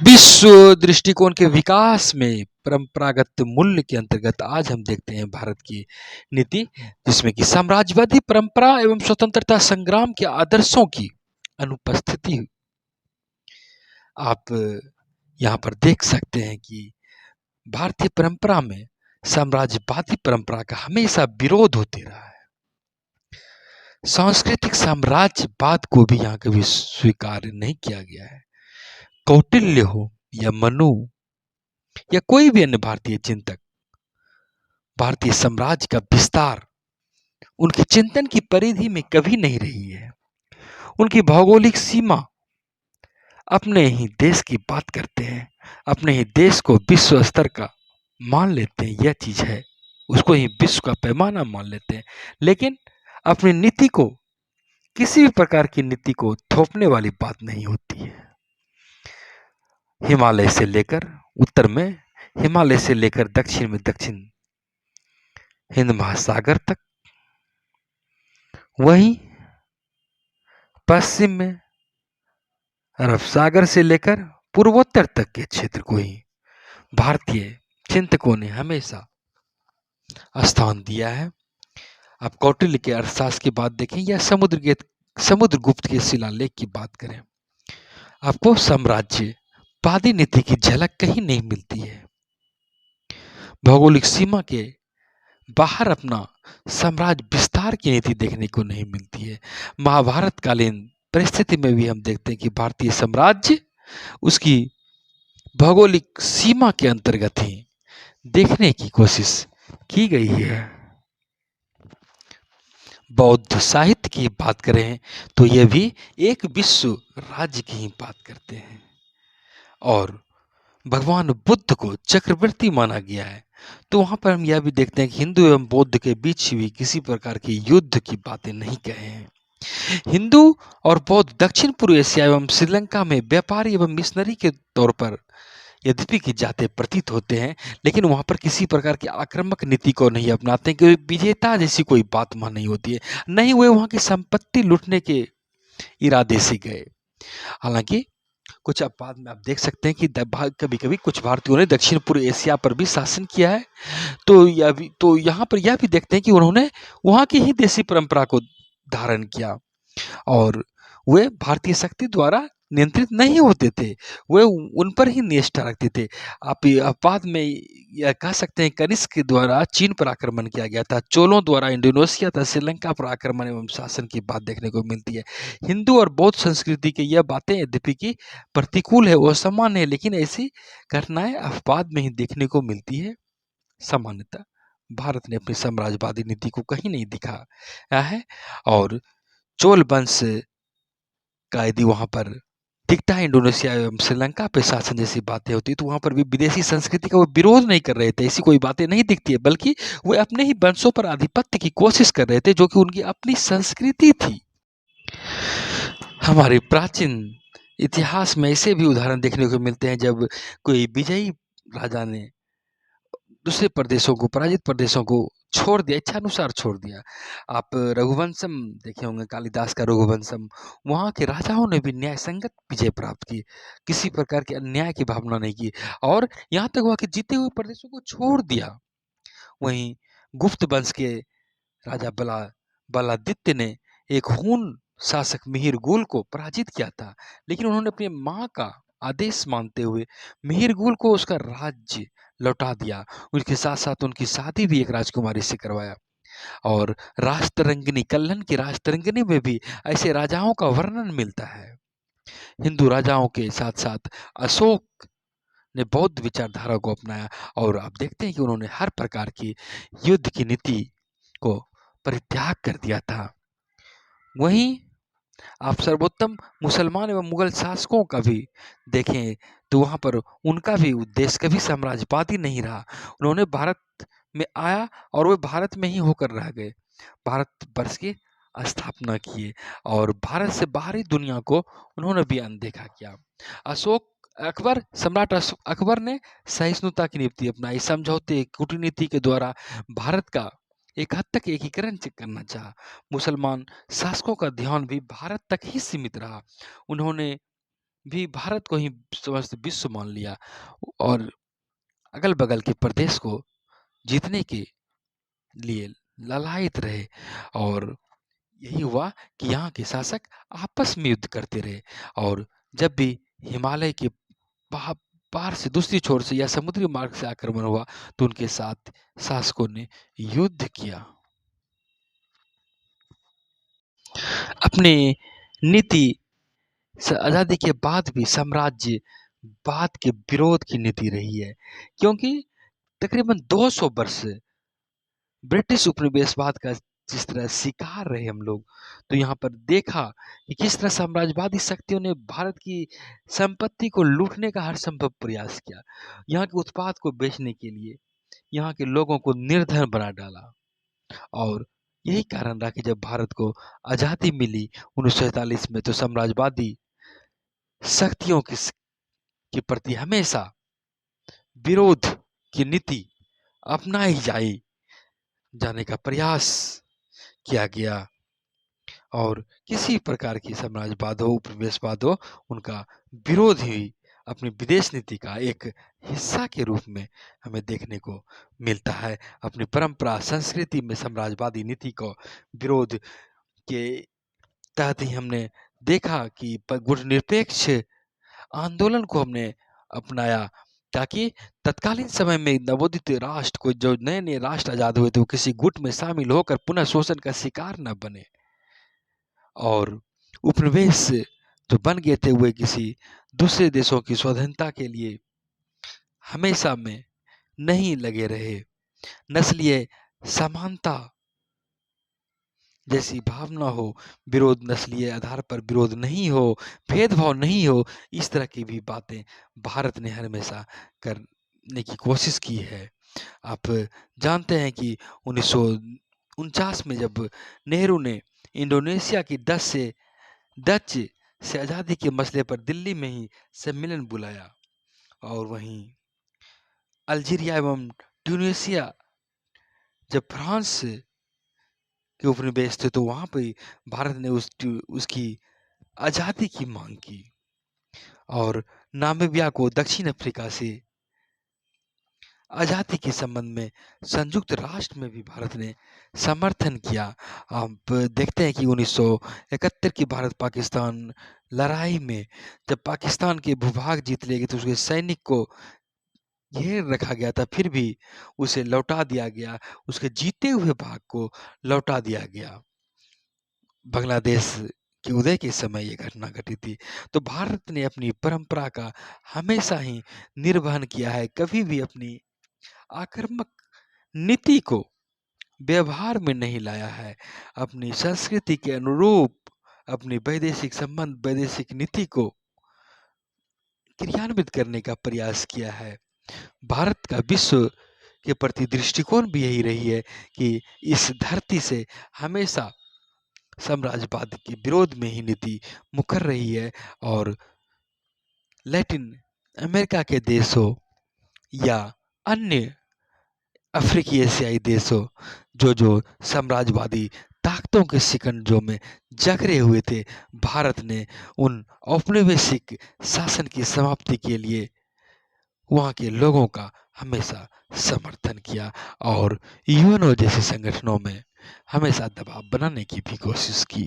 विश्व दृष्टिकोण के विकास में परंपरागत मूल्य के अंतर्गत आज हम देखते हैं भारत की नीति, जिसमें कि साम्राज्यवादी परंपरा एवं स्वतंत्रता संग्राम के आदर्शों की अनुपस्थिति। आप यहाँ पर देख सकते हैं कि भारतीय परंपरा में साम्राज्यवादी परंपरा का हमेशा विरोध होते रहा है। सांस्कृतिक साम्राज्यवाद को भी यहाँ कभी स्वीकार नहीं किया गया है। कौटिल्य हो या मनु या कोई भी अन्य भारतीय चिंतक भारतीय साम्राज्य का विस्तार उनके चिंतन की परिधि में कभी नहीं रही है। उनकी भौगोलिक सीमा अपने ही देश की बात करते हैं, अपने ही देश को विश्व स्तर का मान लेते हैं, यह चीज है, उसको ही विश्व का पैमाना मान लेते हैं। लेकिन अपनी नीति को, किसी भी प्रकार की नीति को थोपने वाली बात नहीं होती है। हिमालय से लेकर उत्तर में, हिमालय से लेकर दक्षिण में, दक्षिण हिंद महासागर तक, वहीं पश्चिम में अरब सागर से लेकर पूर्वोत्तर तक के क्षेत्र को ही भारतीय चिंतकों ने हमेशा स्थान दिया है। आप कौटिल्य के अर्थशास्त्र की बात देखें या समुद्रगुप्त के शिलालेख की बात करें, आपको साम्राज्यवादी नीति की झलक कहीं नहीं मिलती है। भौगोलिक सीमा के बाहर अपना साम्राज्य विस्तार की नीति देखने को नहीं मिलती है। महाभारत कालीन परिस्थिति में भी हम देखते हैं कि भारतीय साम्राज्य उसकी भौगोलिक सीमा के अंतर्गत ही देखने की कोशिश की गई है। बौद्ध साहित्य की बात करें तो यह भी एक विश्व राज्य की ही बात करते हैं और भगवान बुद्ध को चक्रवर्ती माना गया है। तो वहां पर हम यह भी देखते हैं कि हिंदू एवं बौद्ध के बीच भी किसी प्रकार की युद्ध की बातें नहीं कहे हैं। हिंदू और बौद्ध दक्षिण पूर्व एशिया एवं श्रीलंका में व्यापारी एवं मिशनरी के तौर पर यद्यपि कि जाते प्रतीत होते हैं, लेकिन वहां पर किसी प्रकार की आक्रामक नीति को नहीं अपनाते, क्योंकि विजेता जैसी कोई बात वहां नहीं होती है। नहीं, वे वहां की संपत्ति लूटने के इरादे से गए। हालांकि कुछ अपवाद में आप देख सकते हैं कि कभी कभी कुछ भारतीयों ने दक्षिण पूर्व एशिया पर भी शासन किया है। तो यहाँ पर यह भी देखते हैं कि उन्होंने वहां की ही देसी परंपरा को धारण किया और वे भारतीय शक्ति द्वारा नियंत्रित नहीं होते थे, वे उन पर ही निष्ठा रखते थे। आप बाद में यह कह सकते हैं कनिष्क के द्वारा चीन पर आक्रमण किया गया था, चोलों द्वारा इंडोनेशिया तथा श्रीलंका पर आक्रमण एवं शासन की बात देखने को मिलती है। हिंदू और बौद्ध संस्कृति की यह बातें यद्यपि कि प्रतिकूल है, वो समान है, लेकिन ऐसी घटनाएं अपवाद में ही देखने को मिलती है। सामान्यतः भारत ने अपनी साम्राज्यवादी नीति को कहीं नहीं दिखाया है और चोल वंश का यदि वहां पर दिखता है इंडोनेशिया एवं श्रीलंका पे शासन जैसी बातें होती, तो वहां पर भी विदेशी संस्कृति का वो विरोध नहीं कर रहे थे, ऐसी कोई बातें नहीं दिखती है, बल्कि वे अपने ही वंशों पर आधिपत्य की कोशिश कर रहे थे, जो कि उनकी अपनी संस्कृति थी। हमारे प्राचीन इतिहास में ऐसे भी उदाहरण देखने को मिलते हैं जब कोई विजयी राजा ने दूसरे प्रदेशों को, पराजित प्रदेशों को छोड़ दिया, इच्छानुसार छोड़ दिया। आप रघुवंशम देखे होंगे, कालिदास का रघुवंशम, वहाँ के राजाओं ने भी न्यायसंगत विजय प्राप्त की, किसी प्रकार के अन्याय की भावना नहीं की और यहाँ तक हुआ कि जीते हुए प्रदेशों को छोड़ दिया। वहीं गुप्त वंश के राजा बलादित्य ने एक हून शासक मिहिर गुल को पराजित किया था, लेकिन उन्होंने अपनी माँ का आदेश मानते हुए मिहिर गुल को उसका राज्य लौटा दिया। उसके साथ साथ उनकी शादी भी एक राजकुमारी से करवाया और राजतरंगिणी, कल्हन की राजतरंगिणी में भी ऐसे राजाओं का वर्णन मिलता है। हिंदू राजाओं के साथ साथ अशोक ने बौद्ध विचारधारा को अपनाया और आप देखते हैं कि उन्होंने हर प्रकार की युद्ध की नीति को परित्याग कर दिया था। वहीं आप सर्वोत्तम मुसलमान एवं मुगल शासकों का भी देखें तो वहां पर उनका भी उद्देश्य कभी साम्राज्यवादी नहीं रहा। उन्होंने भारत में आया और वे भारत में ही होकर रह गए, भारत वर्ष की स्थापना किए और भारत से बाहरी दुनिया को उन्होंने भी अनदेखा किया। सम्राट अकबर ने सहिष्णुता की नीति अपनाई, समझौते, कूटनीति के द्वारा भारत का एक हद तक एकीकरण करना चाहा। मुसलमान शासकों का ध्यान भी भारत तक ही सीमित रहा। उन्होंने भी भारत को ही समस्त विश्व मान लिया और अगल-बगल के प्रदेश को जीतने के लिए ललायत रहे और यही हुआ कि यहाँ के शासक आपस में युद्ध करते रहे और जब भी हिमालय के पहा पार से दूसरी छोर से या समुद्री मार्ग से आक्रमण हुआ तो उनके साथ शासकों ने युद्ध किया। अपनी नीति आजादी के बाद भी साम्राज्यवाद के विरोध की नीति रही है क्योंकि तकरीबन 200 वर्ष ब्रिटिश उपनिवेशवाद का जिस तरह शिकार रहे हम लोग तो यहाँ पर देखा कि किस तरह साम्राज्यवादी शक्तियों ने भारत की संपत्ति को लूटने का हर संभव प्रयास किया, यहाँ के उत्पाद को बेचने के लिए यहाँ के लोगों को निर्धन बना डाला और यही कारण रहा कि जब भारत को आजादी मिली 1947 में तो साम्राज्यवादी शक्तियों के प्रति हमेशा विरोध की नीति अपनाई जाने का प्रयास किया गया और किसी प्रकार की साम्राज्यवाद हो उपनिवेशवाद हो उनका विरोध ही अपनी विदेश नीति का एक हिस्सा के रूप में हमें देखने को मिलता है। अपनी परंपरा संस्कृति में साम्राज्यवादी नीति को विरोध के तहत ही हमने देखा कि गुटनिरपेक्ष आंदोलन को हमने अपनाया ताकि तत्कालीन समय में नवोदित राष्ट्र को जो नए नए राष्ट्र आजाद हुए थे वो किसी गुट में शामिल होकर पुनः शोषण का शिकार न बने और उपनिवेश जो बन गए थे वे किसी दूसरे देशों की स्वाधीनता के लिए हमेशा में नहीं लगे रहे। नस्लीय समानता जैसी भावना हो, विरोध नस्लीय आधार पर विरोध नहीं हो, भेदभाव नहीं हो, इस तरह की भी बातें भारत ने हमेशा करने की कोशिश की है। आप जानते हैं कि 1949 में जब नेहरू ने इंडोनेशिया की डच से आज़ादी के मसले पर दिल्ली में ही सम्मेलन बुलाया और वहीं अल्जीरिया एवं ट्यूनीशिया जब फ्रांस के उपनिवेश थे तो वहाँ पे भारत ने उसकी आज़ादी की मांग की और नामीबिया को दक्षिण अफ्रीका से आज़ादी के संबंध में संयुक्त राष्ट्र में भी भारत ने समर्थन किया। आप देखते हैं कि 1971 की भारत पाकिस्तान लड़ाई में जब पाकिस्तान के भूभाग जीत लिए गए तो उसके सैनिक को घेर रखा गया था फिर भी उसे लौटा दिया गया, उसके जीते हुए भाग को लौटा दिया गया। बांग्लादेश के उदय के समय ये घटना घटी थी। तो भारत ने अपनी परंपरा का हमेशा ही निर्वहन किया है, कभी भी अपनी आक्रामक नीति को व्यवहार में नहीं लाया है। अपनी संस्कृति के अनुरूप अपनी वैदेशिक संबंध वैदेशिक नीति को क्रियान्वित करने का प्रयास किया है। भारत का विश्व के प्रति दृष्टिकोण भी यही रही है कि इस धरती से हमेशा साम्राज्यवाद के विरोध में ही नीति मुकर रही है और लैटिन अमेरिका के देशों या अन्य अफ्रीकी एशियाई देशों जो साम्राज्यवादी ताकतों के शिकंजों में जकड़े हुए थे, भारत ने उन औपनिवेशिक शासन की समाप्ति के लिए वहाँ के लोगों का हमेशा समर्थन किया और यूएनओ जैसे संगठनों में हमेशा दबाव बनाने की भी कोशिश की।